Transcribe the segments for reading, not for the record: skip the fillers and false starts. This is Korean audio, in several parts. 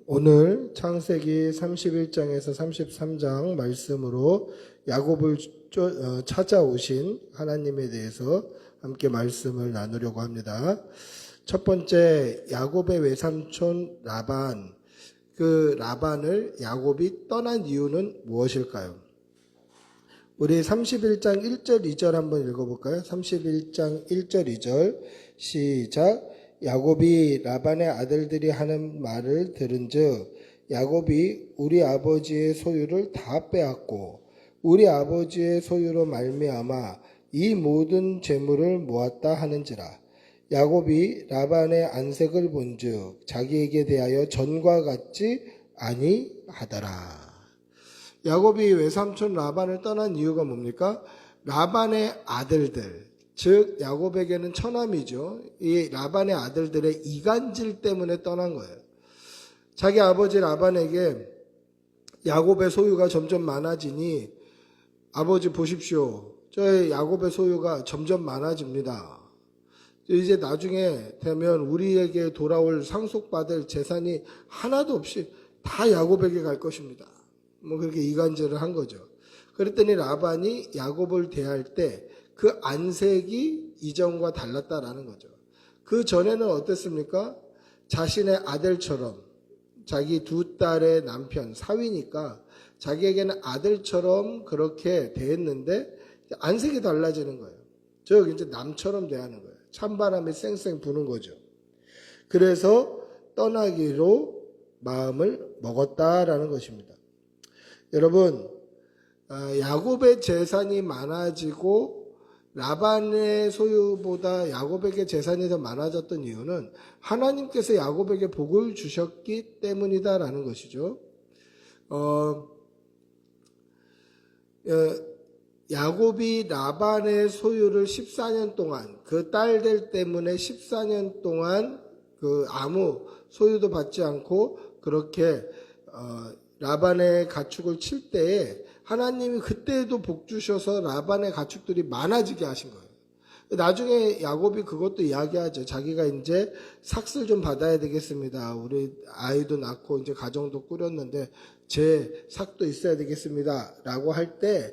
오늘 창세기 31장에서 33장 말씀으로 야곱을 찾아오신 하나님에 대해서 함께 말씀을 나누려고 합니다. 첫 번째, 야곱의 외삼촌 라반. 그 라반을 야곱이 떠난 이유는 무엇일까요? 우리 31장 1절 2절 한번 읽어볼까요? 31장 1절 2절 시작. 야곱이 라반의 아들들이 하는 말을 들은즉 야곱이 우리 아버지의 소유를 다 빼앗고 우리 아버지의 소유로 말미암아 이 모든 재물을 모았다 하는지라. 야곱이 라반의 안색을 본즉 자기에게 대하여 전과 같지 아니하더라. 야곱이 외삼촌 라반을 떠난 이유가 뭡니까? 라반의 아들들, 즉 야곱에게는 처남이죠. 이 라반의 아들들의 이간질 때문에 떠난 거예요. 자기 아버지 라반에게 야곱의 소유가 점점 많아지니 아버지 보십시오. 저의 야곱의 소유가 점점 많아집니다. 이제 나중에 되면 우리에게 돌아올 상속받을 재산이 하나도 없이 다 야곱에게 갈 것입니다. 뭐 그렇게 이간질을 한 거죠. 그랬더니 라반이 야곱을 대할 때 그 안색이 이전과 달랐다라는 거죠. 그 전에는 어땠습니까? 자신의 아들처럼, 자기 두 딸의 남편, 사위니까 자기에게는 아들처럼 그렇게 대했는데 안색이 달라지는 거예요. 즉 이제 남처럼 대하는 거예요. 찬바람이 쌩쌩 부는 거죠. 그래서 떠나기로 마음을 먹었다라는 것입니다. 여러분, 야곱의 재산이 많아지고 라반의 소유보다 야곱에게 재산이 더 많아졌던 이유는 하나님께서 야곱에게 복을 주셨기 때문이다라는 것이죠. 야곱이 라반의 소유를 14년 동안, 그 딸들 때문에 14년 동안 그 아무 소유도 받지 않고 그렇게 라반의 가축을 칠 때에 하나님이 그때도 복 주셔서 라반의 가축들이 많아지게 하신 거예요. 나중에 야곱이 그것도 이야기하죠. 자기가 이제 삭슬 좀 받아야 되겠습니다. 우리 아이도 낳고 이제 가정도 꾸렸는데 제 삭도 있어야 되겠습니다. 라고 할 때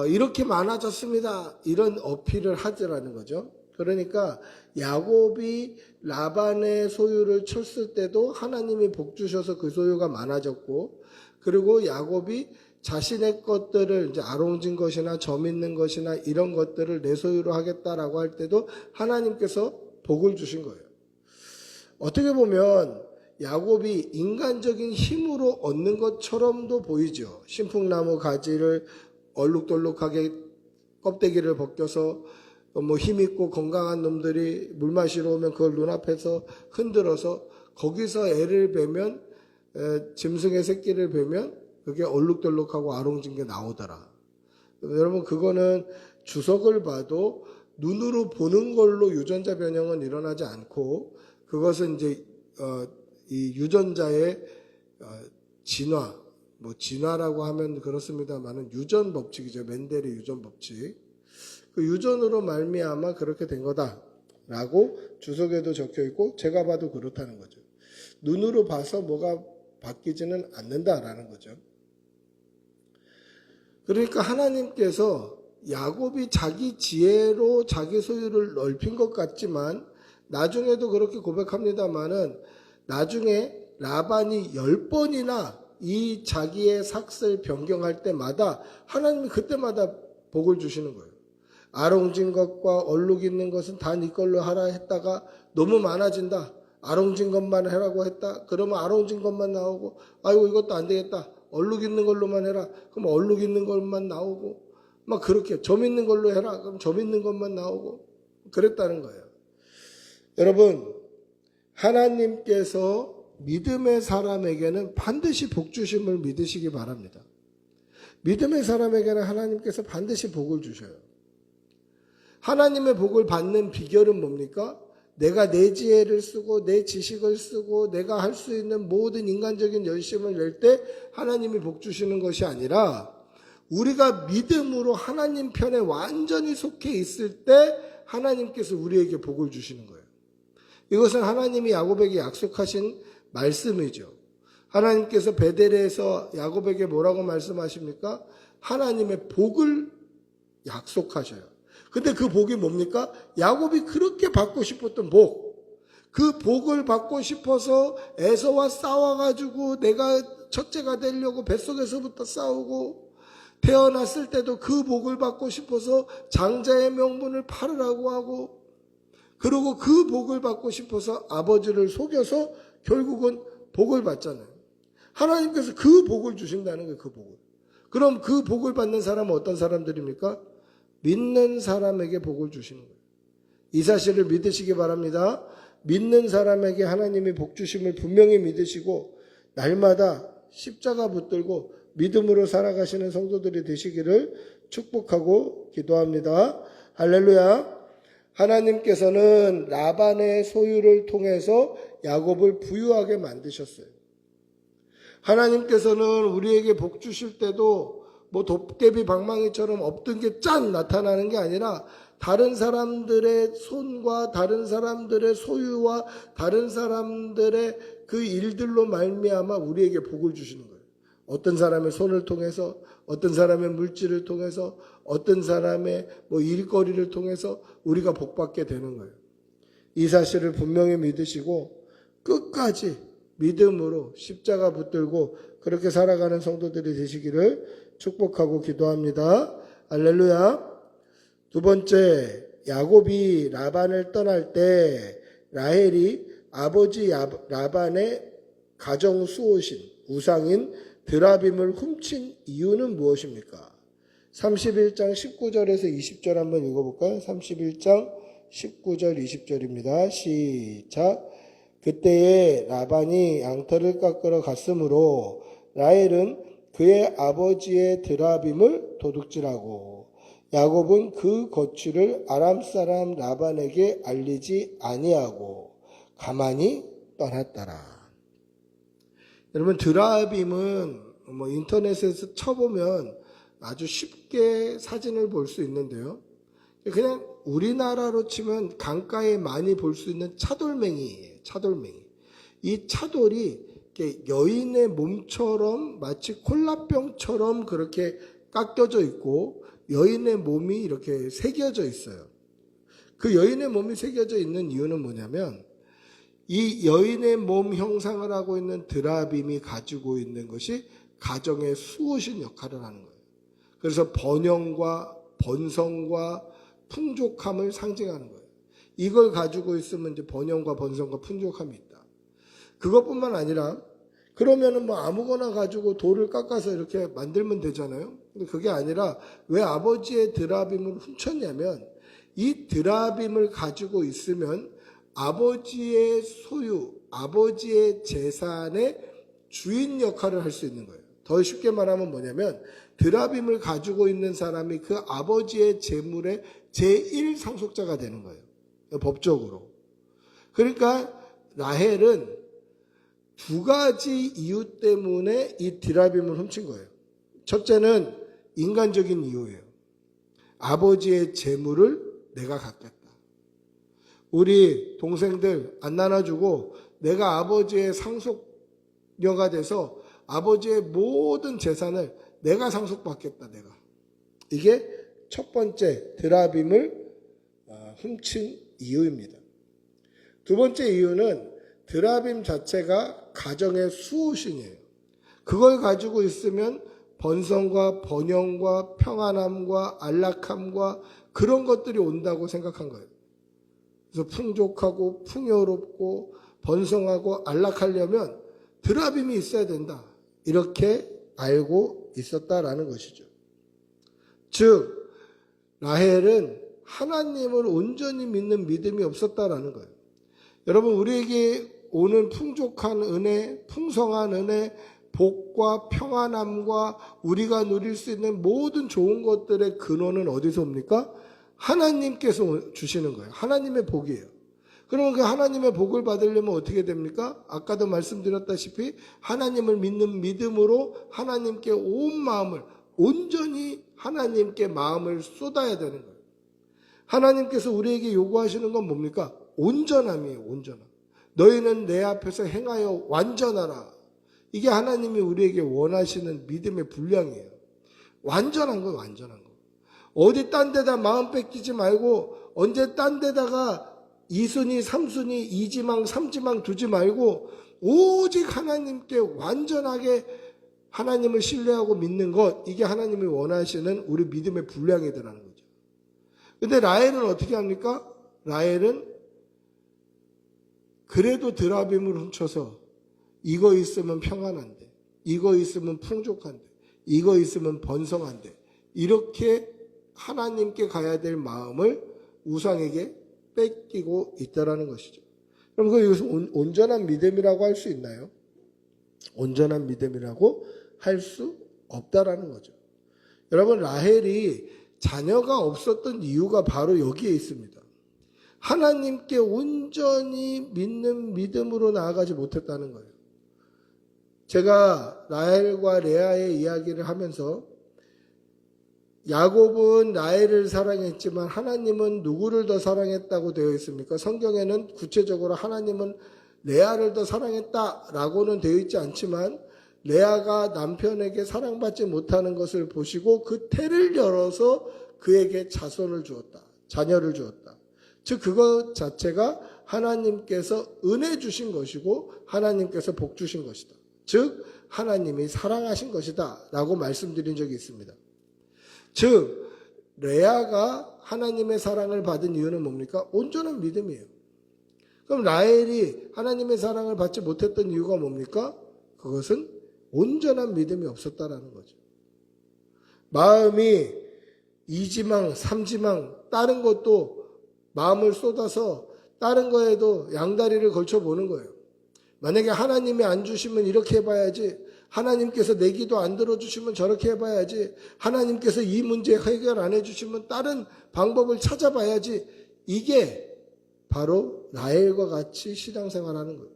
이렇게 많아졌습니다. 이런 어필을 하더라는 거죠. 그러니까 야곱이 라반의 소유를 쳤을 때도 하나님이 복 주셔서 그 소유가 많아졌고, 그리고 야곱이 자신의 것들을 이제 아롱진 것이나 점 있는 것이나 이런 것들을 내 소유로 하겠다라고 할 때도 하나님께서 복을 주신 거예요. 어떻게 보면 야곱이 인간적인 힘으로 얻는 것처럼도 보이죠. 신풍나무 가지를 얼룩덜룩하게 껍데기를 벗겨서 뭐 힘있고 건강한 놈들이 물 마시러 오면 그걸 눈앞에서 흔들어서 거기서 애를 베면, 짐승의 새끼를 베면 그게 얼룩덜룩하고 아롱진 게 나오더라. 여러분, 그거는 주석을 봐도 눈으로 보는 걸로 유전자 변형은 일어나지 않고, 그것은 이제 이 유전자의 진화, 뭐 진화라고 하면 그렇습니다만은 유전 법칙이죠. 멘델의 유전 법칙. 그 유전으로 말미암아 그렇게 된 거다라고 주석에도 적혀 있고 제가 봐도 그렇다는 거죠. 눈으로 봐서 뭐가 바뀌지는 않는다라는 거죠. 그러니까 하나님께서 야곱이 자기 지혜로 자기 소유를 넓힌 것 같지만 나중에도 그렇게 고백합니다만은 나중에 라반이 10번이나 이 자기의 삭슬 변경할 때마다 하나님이 그때마다 복을 주시는 거예요. 아롱진 것과 얼룩 있는 것은 다 네 걸로 하라 했다가 너무 많아진다. 아롱진 것만 해라고 했다. 그러면 아롱진 것만 나오고, 아이고 이것도 안 되겠다. 얼룩 있는 걸로만 해라. 그럼 얼룩 있는 것만 나오고, 막 그렇게 점 있는 걸로 해라. 그럼 점 있는 것만 나오고, 그랬다는 거예요. 여러분, 하나님께서 믿음의 사람에게는 반드시 복 주심을 믿으시기 바랍니다. 믿음의 사람에게는 하나님께서 반드시 복을 주셔요. 하나님의 복을 받는 비결은 뭡니까? 내가 내 지혜를 쓰고 내 지식을 쓰고 내가 할 수 있는 모든 인간적인 열심을 낼 때 하나님이 복 주시는 것이 아니라 우리가 믿음으로 하나님 편에 완전히 속해 있을 때 하나님께서 우리에게 복을 주시는 거예요. 이것은 하나님이 야곱에게 약속하신 말씀이죠. 하나님께서 베델에서 야곱에게 뭐라고 말씀하십니까? 하나님의 복을 약속하셔요. 근데 그 복이 뭡니까? 야곱이 그렇게 받고 싶었던 복. 그 복을 받고 싶어서 에서와 싸워가지고 내가 첫째가 되려고 뱃속에서부터 싸우고, 태어났을 때도 그 복을 받고 싶어서 장자의 명분을 팔으라고 하고, 그리고 그 복을 받고 싶어서 아버지를 속여서 결국은 복을 받잖아요. 하나님께서 그 복을 주신다는 거예요. 그 복을. 그럼 그 복을 받는 사람은 어떤 사람들입니까? 믿는 사람에게 복을 주시는 거예요. 이 사실을 믿으시기 바랍니다. 믿는 사람에게 하나님이 복 주심을 분명히 믿으시고 날마다 십자가 붙들고 믿음으로 살아가시는 성도들이 되시기를 축복하고 기도합니다. 할렐루야. 하나님께서는 라반의 소유를 통해서 야곱을 부유하게 만드셨어요. 하나님께서는 우리에게 복 주실 때도 뭐 도깨비 방망이처럼 없던 게 짠 나타나는 게 아니라 다른 사람들의 손과 다른 사람들의 소유와 다른 사람들의 그 일들로 말미암아 우리에게 복을 주시는 거예요. 어떤 사람의 손을 통해서, 어떤 사람의 물질을 통해서, 어떤 사람의 뭐 일거리를 통해서 우리가 복받게 되는 거예요. 이 사실을 분명히 믿으시고 끝까지 믿음으로 십자가 붙들고 그렇게 살아가는 성도들이 되시기를 축복하고 기도합니다. 할렐루야. 두 번째, 야곱이 라반을 떠날 때 라헬이 아버지 라반의 가정 수호신 우상인 드라빔을 훔친 이유는 무엇입니까? 31장 19절에서 20절 한번 읽어볼까요? 31장 19절 20절입니다. 시작. 그때에 라반이 양털을 깎으러 갔으므로 라헬은 그의 아버지의 드라빔을 도둑질하고 야곱은 그 거취를 아람 사람 라반에게 알리지 아니하고 가만히 떠났더라. 여러분, 드라빔은 뭐 인터넷에서 쳐보면 아주 쉽게 사진을 볼 수 있는데요. 그냥 우리나라로 치면 강가에 많이 볼 수 있는 차돌맹이예요. 차돌맹이. 이 차돌이 이렇게 여인의 몸처럼 마치 콜라병처럼 그렇게 깎여져 있고 여인의 몸이 이렇게 새겨져 있어요. 그 여인의 몸이 새겨져 있는 이유는 뭐냐면 이 여인의 몸 형상을 하고 있는 드라빔이 가지고 있는 것이 가정의 수호신 역할을 하는 거예요. 그래서 번영과 번성과 풍족함을 상징하는 거예요. 이걸 가지고 있으면 이제 번영과 번성과 풍족함이 있다. 그것뿐만 아니라 그러면은 뭐 아무거나 가지고 돌을 깎아서 이렇게 만들면 되잖아요. 근데 그게 아니라 왜 아버지의 드라빔을 훔쳤냐면 이 드라빔을 가지고 있으면 아버지의 소유, 아버지의 재산의 주인 역할을 할 수 있는 거예요. 더 쉽게 말하면 뭐냐면 드라빔을 가지고 있는 사람이 그 아버지의 재물의 제1상속자가 되는 거예요. 법적으로. 그러니까 라헬은 두 가지 이유 때문에 이 드라빔을 훔친 거예요. 첫째는 인간적인 이유예요. 아버지의 재물을 내가 갖겠다. 우리 동생들 안 나눠주고 내가 아버지의 상속녀가 돼서 아버지의 모든 재산을 내가 상속받겠다. 내가. 이게 첫 번째 드라빔을 훔친 이유입니다. 두 번째 이유는 드라빔 자체가 가정의 수호신이에요. 그걸 가지고 있으면 번성과 번영과 평안함과 안락함과 그런 것들이 온다고 생각한 거예요. 그래서 풍족하고 풍요롭고 번성하고 안락하려면 드라빔이 있어야 된다. 이렇게 알고 있었다라는 것이죠. 즉 라헬은 하나님을 온전히 믿는 믿음이 없었다라는 거예요. 여러분, 우리에게 오는 풍족한 은혜, 풍성한 은혜, 복과 평안함과 우리가 누릴 수 있는 모든 좋은 것들의 근원은 어디서 옵니까? 하나님께서 주시는 거예요. 하나님의 복이에요. 그러면 그 하나님의 복을 받으려면 어떻게 됩니까? 아까도 말씀드렸다시피 하나님을 믿는 믿음으로 하나님께 온 마음을, 온전히 하나님께 마음을 쏟아야 되는 거예요. 하나님께서 우리에게 요구하시는 건 뭡니까? 온전함이에요. 온전함. 너희는 내 앞에서 행하여 완전하라. 이게 하나님이 우리에게 원하시는 믿음의 분량이에요. 완전한 거, 완전한 거. 어디 딴 데다 마음 뺏기지 말고 언제 딴 데다가 2순위, 3순위, 2지망, 3지망 두지 말고 오직 하나님께 완전하게 하나님을 신뢰하고 믿는 것, 이게 하나님이 원하시는 우리 믿음의 분량이더라는 거죠. 근데 라헬은 어떻게 합니까? 라헬은 그래도 드라빔을 훔쳐서 이거 있으면 평안한데, 이거 있으면 풍족한데, 이거 있으면 번성한데, 이렇게 하나님께 가야 될 마음을 우상에게 뺏기고 있다라는 것이죠. 그럼 이것은 온전한 믿음이라고 할 수 있나요? 온전한 믿음이라고 할 수 없다라는 거죠. 여러분, 라헬이 자녀가 없었던 이유가 바로 여기에 있습니다. 하나님께 온전히 믿는 믿음으로 나아가지 못했다는 거예요. 제가 라헬과 레아의 이야기를 하면서 야곱은 라헬을 사랑했지만 하나님은 누구를 더 사랑했다고 되어 있습니까? 성경에는 구체적으로 하나님은 레아를 더 사랑했다라고는 되어 있지 않지만 레아가 남편에게 사랑받지 못하는 것을 보시고 그 태를 열어서 그에게 자손을 주었다. 자녀를 주었다. 즉 그것 자체가 하나님께서 은혜 주신 것이고 하나님께서 복 주신 것이다. 즉 하나님이 사랑하신 것이다 라고 말씀드린 적이 있습니다. 즉 레아가 하나님의 사랑을 받은 이유는 뭡니까? 온전한 믿음이에요. 그럼 라헬이 하나님의 사랑을 받지 못했던 이유가 뭡니까? 그것은 온전한 믿음이 없었다라는 거죠. 마음이 2지망, 3지망 다른 것도 마음을 쏟아서 다른 거에도 양다리를 걸쳐보는 거예요. 만약에 하나님이 안 주시면 이렇게 해봐야지, 하나님께서 내 기도 안 들어주시면 저렇게 해봐야지, 하나님께서 이 문제 해결 안 해주시면 다른 방법을 찾아봐야지, 이게 바로 라헬과 같이 신앙생활하는 거예요.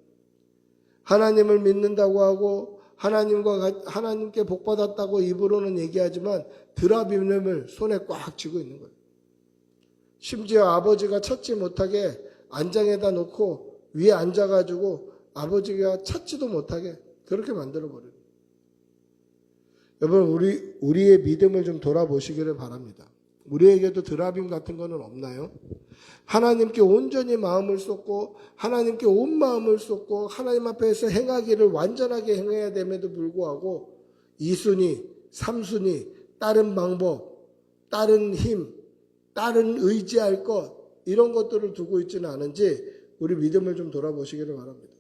하나님을 믿는다고 하고 하나님께 복받았다고 입으로는 얘기하지만 드라빔을 손에 꽉 쥐고 있는 거예요. 심지어 아버지가 찾지 못하게 안장에다 놓고 위에 앉아가지고 아버지가 찾지도 못하게 그렇게 만들어버려요. 여러분, 우리의 믿음을 좀 돌아보시기를 바랍니다. 우리에게도 드라빔 같은 거는 없나요? 하나님께 온전히 마음을 쏟고 하나님께 온 마음을 쏟고 하나님 앞에서 행하기를 완전하게 행해야 됨에도 불구하고 2순위, 3순위, 다른 방법, 다른 힘, 다른 의지할 것, 이런 것들을 두고 있지는 않은지 우리 믿음을 좀 돌아보시기를 바랍니다.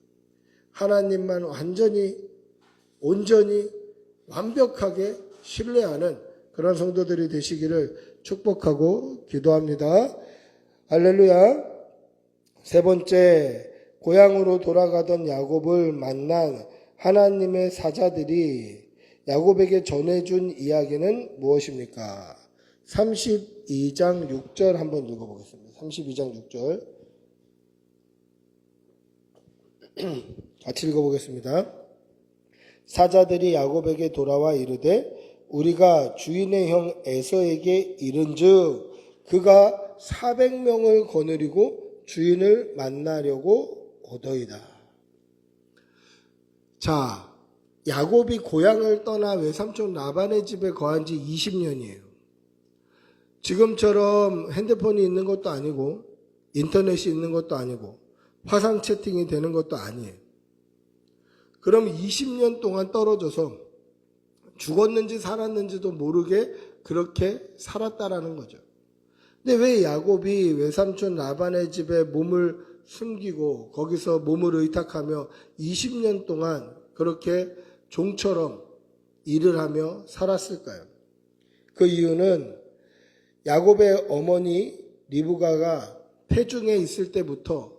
하나님만 완전히, 온전히, 완벽하게 신뢰하는 그런 성도들이 되시기를 축복하고 기도합니다. 할렐루야. 세 번째, 고향으로 돌아가던 야곱을 만난 하나님의 사자들이 야곱에게 전해준 이야기는 무엇입니까? 32장 6절 한번 읽어보겠습니다. 32장 6절 같이 읽어보겠습니다. 사자들이 야곱에게 돌아와 이르되 우리가 주인의 형 에서에게 이른즉 그가 400명을 거느리고 주인을 만나려고 오더이다. 자, 야곱이 고향을 떠나 외삼촌 라반의 집에 거한 지 20년이에요. 지금처럼 핸드폰이 있는 것도 아니고 인터넷이 있는 것도 아니고 화상 채팅이 되는 것도 아니에요. 그럼 20년 동안 떨어져서 죽었는지 살았는지도 모르게 그렇게 살았다라는 거죠. 근데 왜 야곱이 외삼촌 라반의 집에 몸을 숨기고 거기서 몸을 의탁하며 20년 동안 그렇게 종처럼 일을 하며 살았을까요? 그 이유는 야곱의 어머니 리브가가 태중에 있을 때부터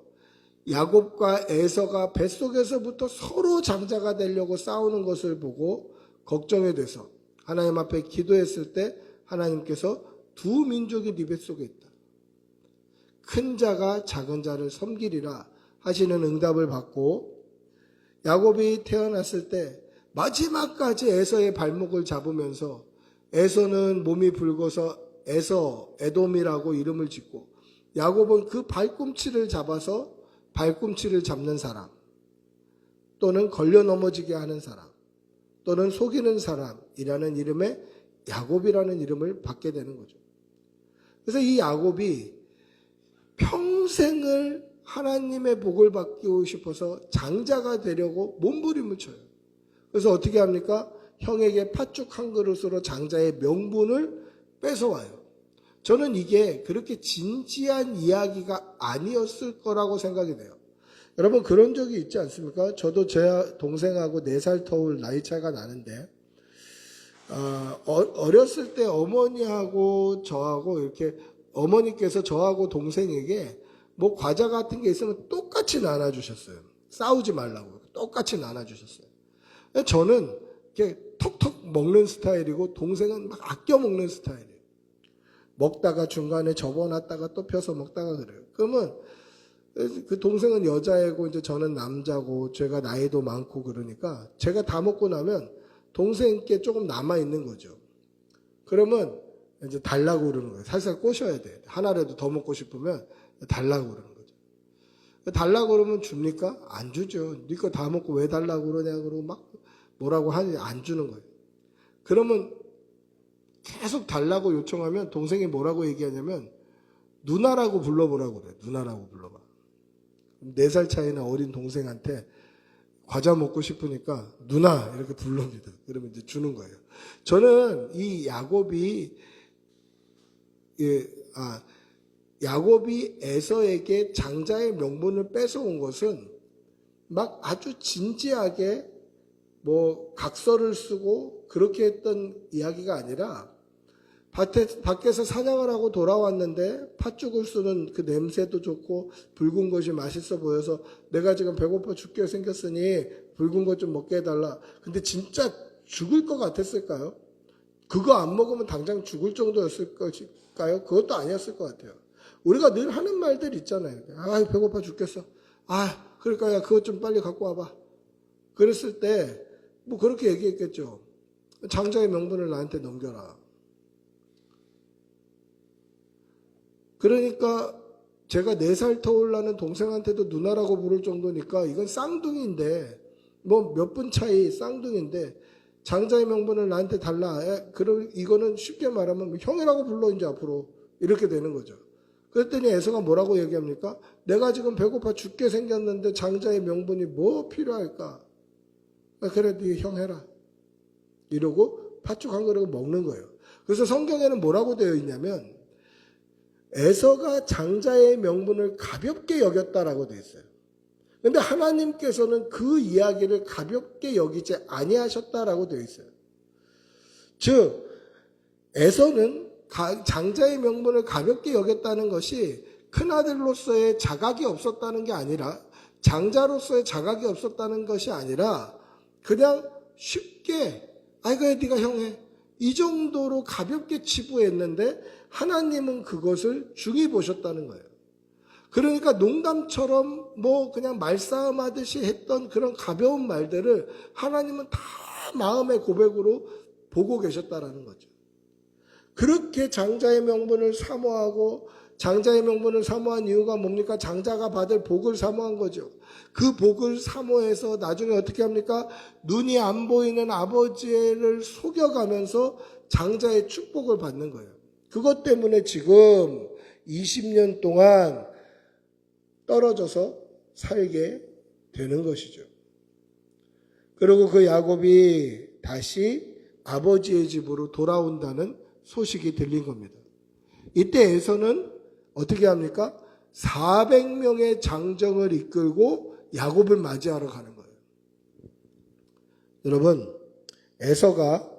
야곱과 에서가 뱃속에서부터 서로 장자가 되려고 싸우는 것을 보고 걱정이 돼서 하나님 앞에 기도했을 때 하나님께서 두 민족이 네 뱃속에 있다. 큰 자가 작은 자를 섬기리라 하시는 응답을 받고 야곱이 태어났을 때 마지막까지 에서의 발목을 잡으면서 에서는 몸이 붉어서 에서, 에돔이라고 이름을 짓고 야곱은 그 발꿈치를 잡아서 발꿈치를 잡는 사람, 또는 걸려 넘어지게 하는 사람, 또는 속이는 사람이라는 이름의 야곱이라는 이름을 받게 되는 거죠. 그래서 이 야곱이 평생을 하나님의 복을 받고 싶어서 장자가 되려고 몸부림을 쳐요. 그래서 어떻게 합니까? 형에게 팥죽 한 그릇으로 장자의 명분을 뺏어와요. 저는 이게 그렇게 진지한 이야기가 아니었을 거라고 생각이 돼요. 여러분 그런 적이 있지 않습니까? 저도 제 동생하고 4살 터울 나이 차이가 나는데 어렸을 때 어머니하고 저하고 이렇게 어머니께서 저하고 동생에게 뭐 과자 같은 게 있으면 똑같이 나눠주셨어요. 싸우지 말라고 똑같이 나눠주셨어요. 저는 이렇게 톡톡 먹는 스타일이고 동생은 막 아껴 먹는 스타일이에요. 먹다가 중간에 접어놨다가 또 펴서 먹다가 그래요. 그러면 그 동생은 여자애고 이제 저는 남자고 제가 나이도 많고 그러니까 제가 다 먹고 나면 동생께 조금 남아 있는 거죠. 그러면 이제 달라고 그러는 거예요. 살살 꼬셔야 돼. 하나라도 더 먹고 싶으면 달라고 그러는 거죠. 달라고 그러면 줍니까? 안 주죠. 네 거 다 먹고 왜 달라고 그러냐 그러고 막 뭐라고 하니 안 주는 거예요. 그러면 계속 달라고 요청하면 동생이 뭐라고 얘기하냐면 누나라고 불러보라고 그래요. 누나라고 불러봐. 4살 차이나 어린 동생한테 과자 먹고 싶으니까 누나 이렇게 부릅니다. 그러면 이제 주는 거예요. 저는 이 야곱이 야곱이 에서에게 장자의 명분을 뺏어온 것은 막 아주 진지하게 뭐 각서를 쓰고 그렇게 했던 이야기가 아니라 밖에서 사냥을 하고 돌아왔는데 팥죽을 쓰는 그 냄새도 좋고 붉은 것이 맛있어 보여서 내가 지금 배고파 죽게 생겼으니 붉은 것 좀 먹게 해달라. 근데 진짜 죽을 것 같았을까요? 그거 안 먹으면 당장 죽을 정도였을 것일까요? 그것도 아니었을 것 같아요. 우리가 늘 하는 말들 있잖아요. 아, 배고파 죽겠어. 아, 그러니까 야, 그것 좀 빨리 갖고 와봐. 그랬을 때 뭐 그렇게 얘기했겠죠. 장자의 명분을 나한테 넘겨라. 그러니까 제가 4살 터울라는 동생한테도 누나라고 부를 정도니까 이건 쌍둥이인데 뭐 몇 분 차이 쌍둥이인데 장자의 명분을 나한테 달라. 그럼 이거는 쉽게 말하면 형이라고 불러 이제 앞으로 이렇게 되는 거죠. 그랬더니 에서가 뭐라고 얘기합니까? 내가 지금 배고파 죽게 생겼는데 장자의 명분이 뭐 필요할까? 그래 네 형 해라. 이러고 팥죽 한 그릇 먹는 거예요. 그래서 성경에는 뭐라고 되어 있냐면 에서가 장자의 명분을 가볍게 여겼다라고 되어 있어요. 그런데 하나님께서는 그 이야기를 가볍게 여기지 아니하셨다라고 되어 있어요. 즉 에서는 장자의 명분을 가볍게 여겼다는 것이 큰아들로서의 자각이 없었다는 게 아니라 장자로서의 자각이 없었다는 것이 아니라 그냥 쉽게 아이고 네가 형해 이 정도로 가볍게 치부했는데 하나님은 그것을 중히 보셨다는 거예요. 그러니까 농담처럼 뭐 그냥 말싸움하듯이 했던 그런 가벼운 말들을 하나님은 다 마음의 고백으로 보고 계셨다라는 거죠. 그렇게 장자의 명분을 사모하고 장자의 명분을 사모한 이유가 뭡니까? 장자가 받을 복을 사모한 거죠. 그 복을 사모해서 나중에 어떻게 합니까? 눈이 안 보이는 아버지를 속여가면서 장자의 축복을 받는 거예요. 그것 때문에 지금 20년 동안 떨어져서 살게 되는 것이죠. 그리고 그 야곱이 다시 아버지의 집으로 돌아온다는 소식이 들린 겁니다. 이때 에서는 어떻게 합니까? 400명의 장정을 이끌고 야곱을 맞이하러 가는 거예요. 여러분, 에서가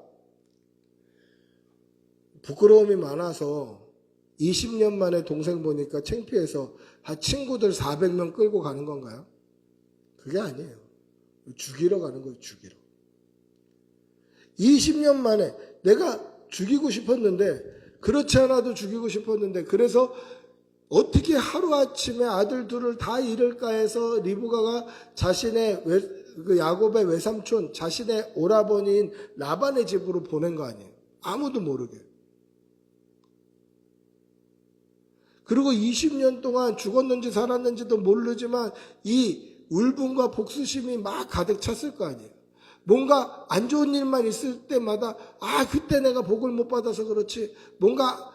부끄러움이 많아서 20년 만에 동생 보니까 창피해서 친구들 400명 끌고 가는 건가요? 그게 아니에요. 죽이러 가는 거예요. 죽이러. 20년 만에 내가 죽이고 싶었는데 그렇지 않아도 죽이고 싶었는데 그래서 어떻게 하루아침에 아들 둘을 다 잃을까 해서 리브가가 자신의 그 야곱의 외삼촌 자신의 오라버니인 라반의 집으로 보낸 거 아니에요. 아무도 모르게. 그리고 20년 동안 죽었는지 살았는지도 모르지만 이 울분과 복수심이 막 가득 찼을 거 아니에요. 뭔가 안 좋은 일만 있을 때마다 그때 내가 복을 못 받아서 그렇지, 뭔가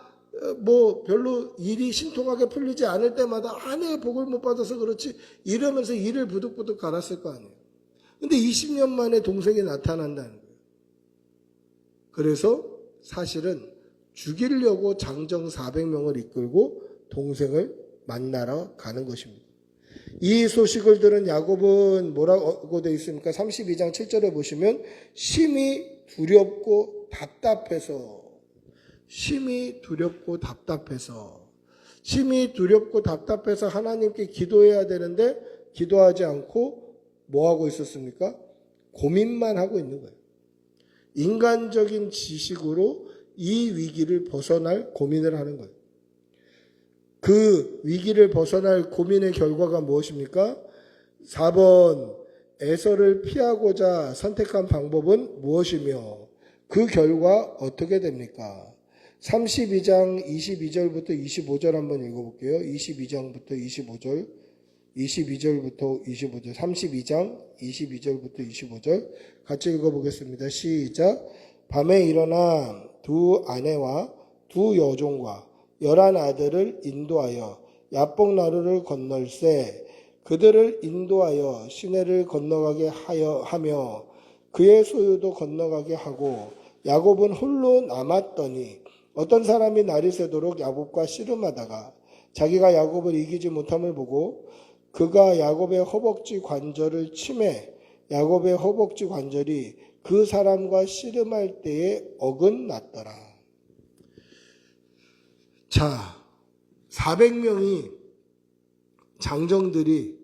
뭐 별로 일이 신통하게 풀리지 않을 때마다 내가 복을 못 받아서 그렇지 이러면서 일을 부득부득 갈았을 거 아니에요. 근데 20년 만에 동생이 나타난다는 거예요. 그래서 사실은 죽이려고 장정 400명을 이끌고 동생을 만나러 가는 것입니다. 이 소식을 들은 야곱은 뭐라고 되어 있습니까? 32장 7절에 보시면 심히 두렵고 답답해서, 심히 두렵고 답답해서, 심히 두렵고 답답해서 하나님께 기도해야 되는데 기도하지 않고 뭐 하고 있었습니까? 고민만 하고 있는 거예요. 인간적인 지식으로 이 위기를 벗어날 고민을 하는 거예요. 그 위기를 벗어날 고민의 결과가 무엇입니까? 4번, 에서를 피하고자 선택한 방법은 무엇이며 그 결과 어떻게 됩니까? 32장 22절부터 25절 한번 읽어볼게요. 22장부터 25절, 22절부터 25절, 32장 22절부터 25절 같이 읽어보겠습니다. 시작. 밤에 일어나 두 아내와 두 여종과 11 아들을 인도하여 야복 나루를 건널세 그들을 인도하여 시내를 건너가게 하며 그의 소유도 건너가게 하고 야곱은 홀로 남았더니 어떤 사람이 날이 새도록 야곱과 씨름하다가 자기가 야곱을 이기지 못함을 보고 그가 야곱의 허벅지 관절을 치매 야곱의 허벅지 관절이 그 사람과 씨름할 때에 어긋났더라. 자, 400명이 장정들이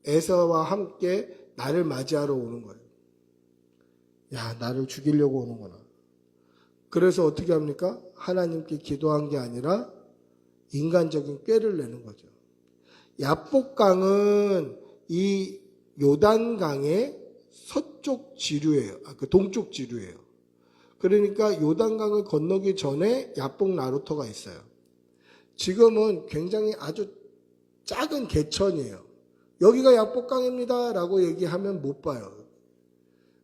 에서와 함께 나를 맞이하러 오는 거예요. 야, 나를 죽이려고 오는구나. 그래서 어떻게 합니까? 하나님께 기도한 게 아니라 인간적인 꾀를 내는 거죠. 야복강은 이 요단강의 서쪽 지류예요. 동쪽 지류예요. 그러니까 요단강을 건너기 전에 야복 나루터가 있어요. 지금은 굉장히 아주 작은 개천이에요. 여기가 야복강입니다 라고 얘기하면 못 봐요.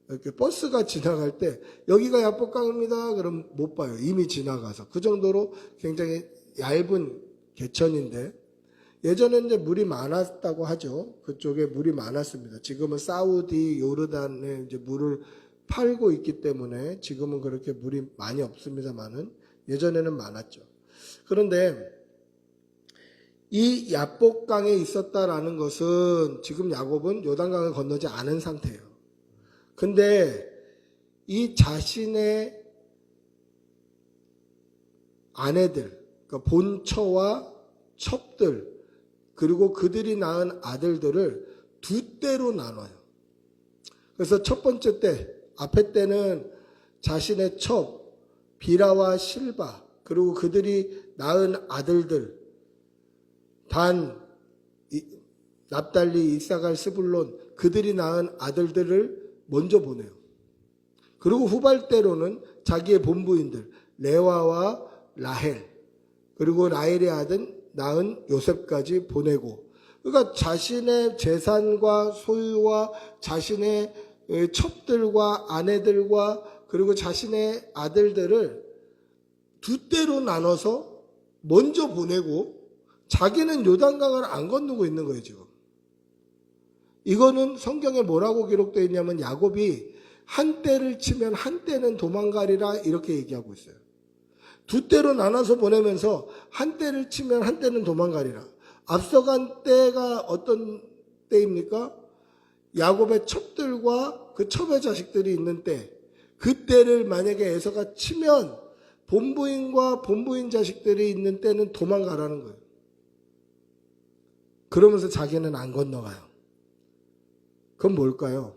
이렇게 버스가 지나갈 때 여기가 야복강입니다 그럼 못 봐요. 이미 지나가서. 그 정도로 굉장히 얇은 개천인데 예전에는 이제 물이 많았다고 하죠. 그쪽에 물이 많았습니다. 지금은 사우디, 요르단에 이제 물을 팔고 있기 때문에 지금은 그렇게 물이 많이 없습니다만은 예전에는 많았죠. 그런데 이 야복강에 있었다라는 것은 지금 야곱은 요단강을 건너지 않은 상태예요. 근데 이 자신의 아내들, 그러니까 본처와 첩들, 그리고 그들이 낳은 아들들을 두 때로 나눠요. 그래서 첫 번째 때, 앞에 때는 자신의 첩, 비라와 실바, 그리고 그들이 낳은 아들들, 단, 납달리, 이사갈, 스불론, 그들이 낳은 아들들을 먼저 보내요. 그리고 후발대로는 자기의 본부인들, 레와와 라헬, 그리고 라헬의 아들, 낳은 요셉까지 보내고, 그러니까 자신의 재산과 소유와 자신의 첩들과 아내들과 그리고 자신의 아들들을 두 때로 나눠서 먼저 보내고 자기는 요단강을 안 건너고 있는 거예요, 지금. 이거는 성경에 뭐라고 기록되어 있냐면 야곱이 한 때를 치면 한 때는 도망가리라 이렇게 얘기하고 있어요. 두 때로 나눠서 보내면서 한 때를 치면 한 때는 도망가리라. 앞서간 때가 어떤 때입니까? 야곱의 첩들과 그 첩의 자식들이 있는 때, 그 때를 만약에 에서가 치면 본부인과 본부인 자식들이 있는 때는 도망가라는 거예요. 그러면서 자기는 안 건너가요. 그건 뭘까요?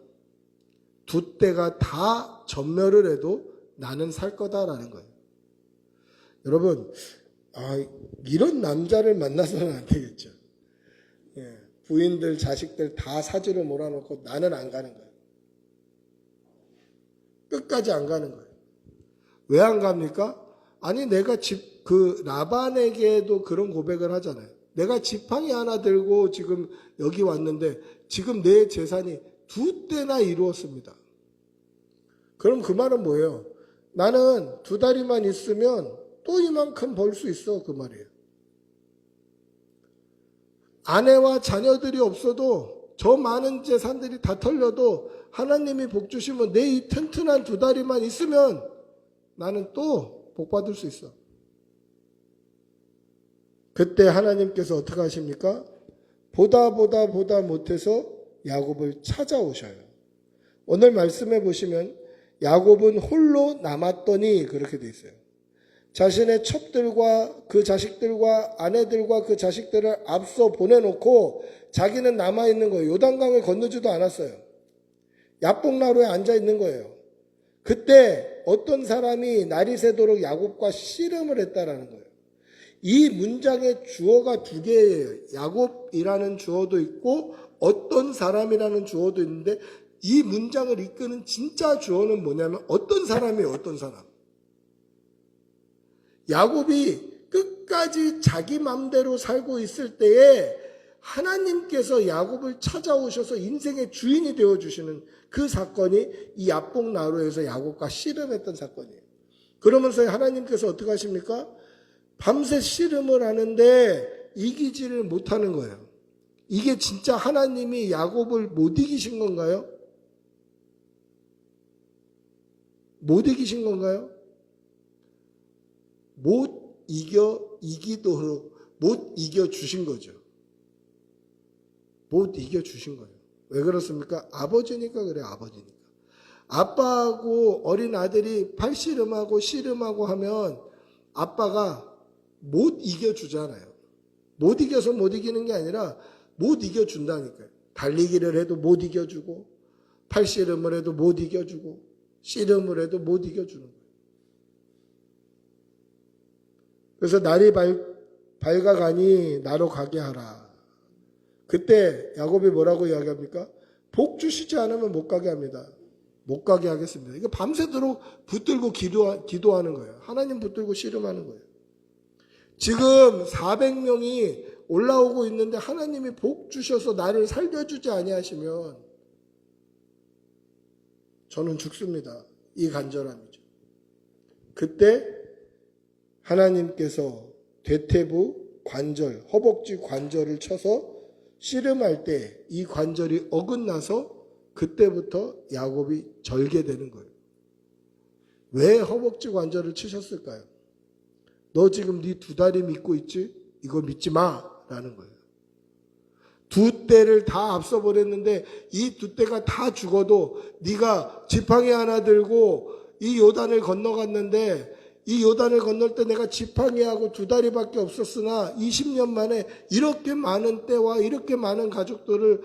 두 때가 다 전멸을 해도 나는 살 거다라는 거예요. 여러분, 이런 남자를 만나서는 안 되겠죠. 예, 부인들, 자식들 다 사지로 몰아놓고 나는 안 가는 거예요. 끝까지 안 가는 거예요. 왜 안 갑니까? 아니, 내가 집 그 라반에게도 그런 고백을 하잖아요. 내가 지팡이 하나 들고 지금 여기 왔는데 지금 내 재산이 2대나 이루었습니다. 그럼 그 말은 뭐예요? 나는 2다리만 있으면 또 이만큼 벌 수 있어, 그 말이에요. 아내와 자녀들이 없어도 저 많은 재산들이 다 털려도 하나님이 복 주시면 내 이 튼튼한 2다리만 있으면 나는 또 복 받을 수 있어. 그때 하나님께서 어떻게 하십니까? 보다 못해서 야곱을 찾아오셔요. 오늘 말씀해 보시면 야곱은 홀로 남았더니 그렇게 돼 있어요. 자신의 첩들과 그 자식들과 아내들과 그 자식들을 앞서 보내놓고 자기는 남아있는 거예요. 요단강을 건너지도 않았어요. 야복나루에 앉아있는 거예요. 그때 어떤 사람이 날이 새도록 야곱과 씨름을 했다라는 거예요. 이 문장의 주어가 2개예요. 야곱이라는 주어도 있고 어떤 사람이라는 주어도 있는데 이 문장을 이끄는 진짜 주어는 뭐냐면 어떤 사람이에요. 어떤 사람. 야곱이 끝까지 자기 맘대로 살고 있을 때에 하나님께서 야곱을 찾아오셔서 인생의 주인이 되어주시는 그 사건이 이 야복나루에서 야곱과 씨름했던 사건이에요. 그러면서 하나님께서 어떻게 하십니까? 밤새 씨름을 하는데 이기지를 못하는 거예요. 이게 진짜 하나님이 야곱을 못 이기신 건가요? 못 이기신 건가요? 못 이기도록 못 이겨주신 거죠. 못 이겨주신 거예요. 왜 그렇습니까? 아버지니까 그래요. 아버지니까. 아빠하고 어린 아들이 팔씨름하고 씨름하고 하면 아빠가 못 이겨주잖아요. 못 이겨서 못 이기는 게 아니라 못 이겨준다니까요. 달리기를 해도 못 이겨주고 팔씨름을 해도 못 이겨주고 씨름을 해도 못 이겨주는 거예요. 그래서 날이 밝아가니 나로 가게 하라. 그때 야곱이 뭐라고 이야기합니까? 복 주시지 않으면 못 가게 합니다. 못 가게 하겠습니다. 이거 밤새도록 붙들고 기도하는 거예요. 하나님 붙들고 씨름하는 거예요. 지금 400명이 올라오고 있는데 하나님이 복 주셔서 나를 살려주지 아니하시면 저는 죽습니다. 이 간절함이죠. 그때 하나님께서 대퇴부 관절, 허벅지 관절을 쳐서 씨름할 때 이 관절이 어긋나서 그때부터 야곱이 절개되는 거예요. 왜 허벅지 관절을 치셨을까요? 너 지금 네 2다리 믿고 있지? 이거 믿지 마! 라는 거예요. 2대를 다 앞서 버렸는데 이 2대가 다 죽어도 네가 지팡이 하나 들고 이 요단을 건너갔는데 이 요단을 건널 때 내가 지팡이하고 2다리밖에 없었으나 20년 만에 이렇게 많은 때와 이렇게 많은 가족들을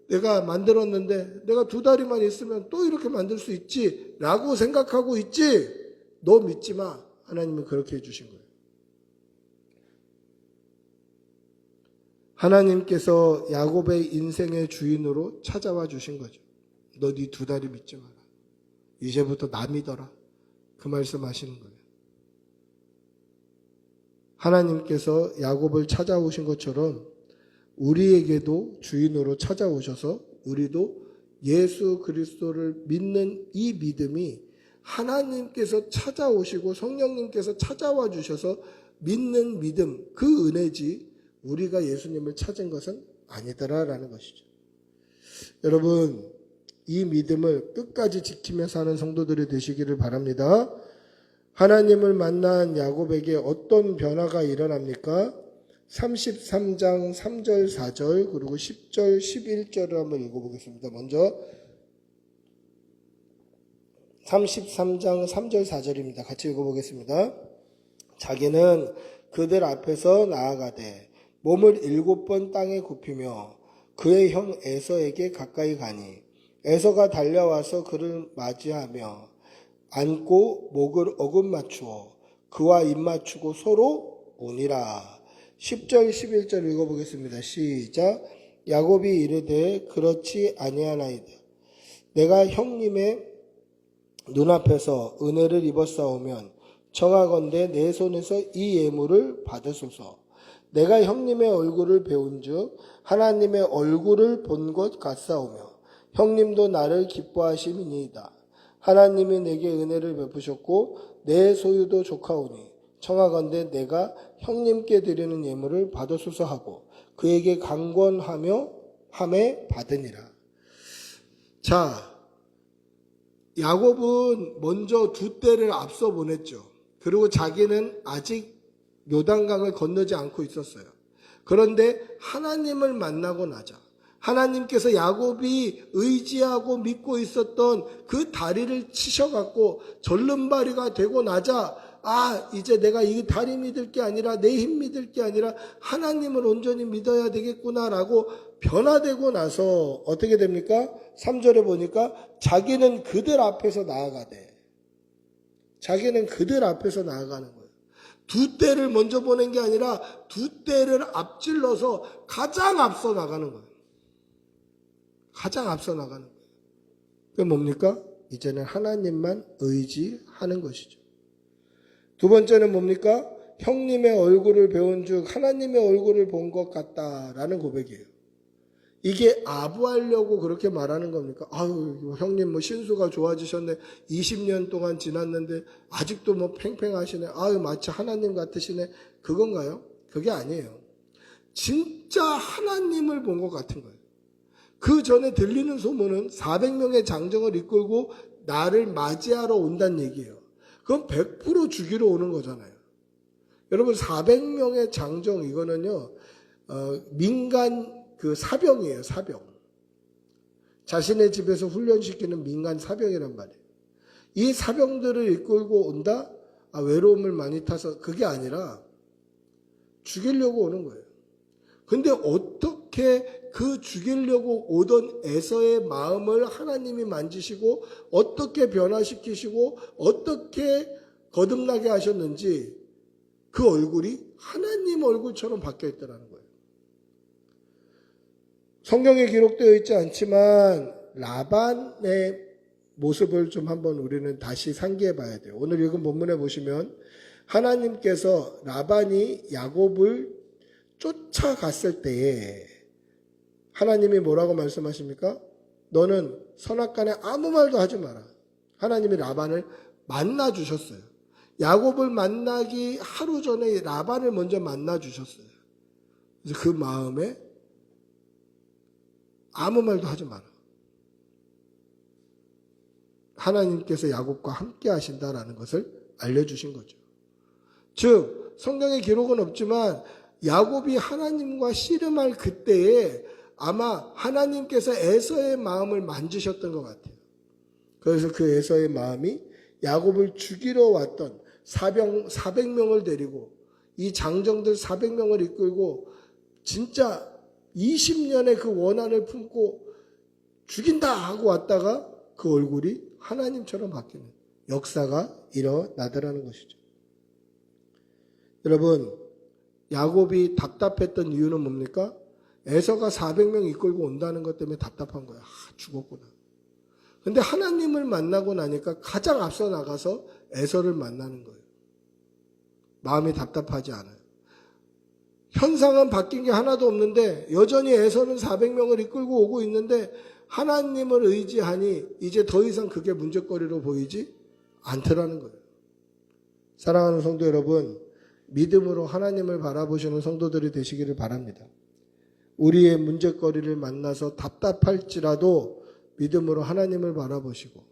내가 만들었는데 내가 2다리만 있으면 또 이렇게 만들 수 있지 라고 생각하고 있지? 너 믿지 마. 하나님은 그렇게 해주신 거예요. 하나님께서 야곱의 인생의 주인으로 찾아와 주신 거죠. 너 네 2다리 믿지 마라. 이제부터 나 믿어라. 그 말씀 하시는 거예요. 하나님께서 야곱을 찾아오신 것처럼 우리에게도 주인으로 찾아오셔서 우리도 예수 그리스도를 믿는 이 믿음이 하나님께서 찾아오시고 성령님께서 찾아와 주셔서 믿는 믿음, 그 은혜지 우리가 예수님을 찾은 것은 아니더라라는 것이죠. 여러분, 이 믿음을 끝까지 지키며 사는 성도들이 되시기를 바랍니다. 하나님을 만난 야곱에게 어떤 변화가 일어납니까? 33장 3절 4절 그리고 10절 11절을 한번 읽어보겠습니다. 먼저 33장 3절 4절입니다. 같이 읽어보겠습니다. 자기는 그들 앞에서 나아가되 몸을 7번 땅에 굽히며 그의 형 에서에게 가까이 가니 에서가 달려와서 그를 맞이하며 안고 목을 어금 맞추어 그와 입 맞추고 서로 우니라. 10절 11절 읽어보겠습니다. 시작. 야곱이 이르되 그렇지 아니하나이다. 내가 형님의 눈앞에서 은혜를 입었사오면 청하건대 내 손에서 이 예물을 받으소서. 내가 형님의 얼굴을 배운즉 하나님의 얼굴을 본 것 같사오며 형님도 나를 기뻐하심이니이다. 하나님이 내게 은혜를 베푸셨고 내 소유도 족하오니 청하건대 내가 형님께 드리는 예물을 받으소서 하고 그에게 강권하며 함에 받으니라. 자, 야곱은 먼저 두 때를 앞서 보냈죠. 그리고 자기는 아직 요단강을 건너지 않고 있었어요. 그런데 하나님을 만나고 나자 하나님께서 야곱이 의지하고 믿고 있었던 그 다리를 치셔갖고 절름발이가 되고 나자 이제 내가 이 다리 믿을 게 아니라 내 힘 믿을 게 아니라 하나님을 온전히 믿어야 되겠구나라고 변화되고 나서 어떻게 됩니까? 3절에 보니까 자기는 그들 앞에서 나아가대. 자기는 그들 앞에서 나아가는 거예요. 두 때를 먼저 보낸 게 아니라 두 때를 앞질러서 가장 앞서 나가는 거예요. 가장 앞서 나가는 거예요. 그게 뭡니까? 이제는 하나님만 의지하는 것이죠. 두 번째는 뭡니까? 형님의 얼굴을 배운 즉 하나님의 얼굴을 본 것 같다라는 고백이에요. 이게 아부하려고 그렇게 말하는 겁니까? 아유, 형님 뭐 신수가 좋아지셨네. 20년 동안 지났는데 아직도 뭐 팽팽하시네. 아유, 마치 하나님 같으시네. 그건가요? 그게 아니에요. 진짜 하나님을 본 것 같은 거예요. 그 전에 들리는 소문은 400명의 장정을 이끌고 나를 맞이하러 온다는 얘기예요. 그건 100% 죽이러 오는 거잖아요. 여러분 400명의 장정 이거는요 민간 그 사병이에요. 사병. 자신의 집에서 훈련시키는 민간 사병이란 말이에요. 이 사병들을 이끌고 온다? 외로움을 많이 타서 그게 아니라 죽이려고 오는 거예요. 근데 어떻게 그 죽이려고 오던 에서의 마음을 하나님이 만지시고 어떻게 변화시키시고 어떻게 거듭나게 하셨는지 그 얼굴이 하나님 얼굴처럼 바뀌어 있더라는 거예요. 성경에 기록되어 있지 않지만 라반의 모습을 좀 한번 우리는 다시 상기해 봐야 돼요. 오늘 읽은 본문에 보시면 하나님께서 라반이 야곱을 쫓아갔을 때에 하나님이 뭐라고 말씀하십니까? 너는 선악간에 아무 말도 하지 마라. 하나님이 라반을 만나 주셨어요. 야곱을 만나기 하루 전에 라반을 먼저 만나 주셨어요. 그래서 그 마음에 아무 말도 하지 마라. 하나님께서 야곱과 함께 하신다라는 것을 알려주신 거죠. 즉 성경에 기록은 없지만 야곱이 하나님과 씨름할 그때에 아마 하나님께서 에서의 마음을 만지셨던 것 같아요. 그래서 그 에서의 마음이 야곱을 죽이러 왔던 400명을 데리고 이 장정들 400명을 이끌고 진짜 20년의 그 원한을 품고 죽인다 하고 왔다가 그 얼굴이 하나님처럼 바뀌는 역사가 일어나더라는 것이죠. 여러분 야곱이 답답했던 이유는 뭡니까? 에서가 400명 이끌고 온다는 것 때문에 답답한 거야. 죽었구나. 근데 하나님을 만나고 나니까 가장 앞서 나가서 에서를 만나는 거예요. 마음이 답답하지 않아요. 현상은 바뀐 게 하나도 없는데 여전히 에서는 400명을 이끌고 오고 있는데 하나님을 의지하니 이제 더 이상 그게 문제거리로 보이지 않더라는 거예요. 사랑하는 성도 여러분, 믿음으로 하나님을 바라보시는 성도들이 되시기를 바랍니다. 우리의 문제거리를 만나서 답답할지라도 믿음으로 하나님을 바라보시고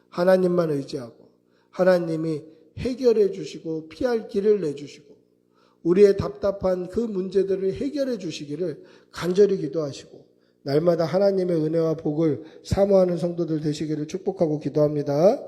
하나님만 의지하고 하나님이 해결해 주시고 피할 길을 내주시고 우리의 답답한 그 문제들을 해결해 주시기를 간절히 기도하시고 날마다 하나님의 은혜와 복을 사모하는 성도들 되시기를 축복하고 기도합니다.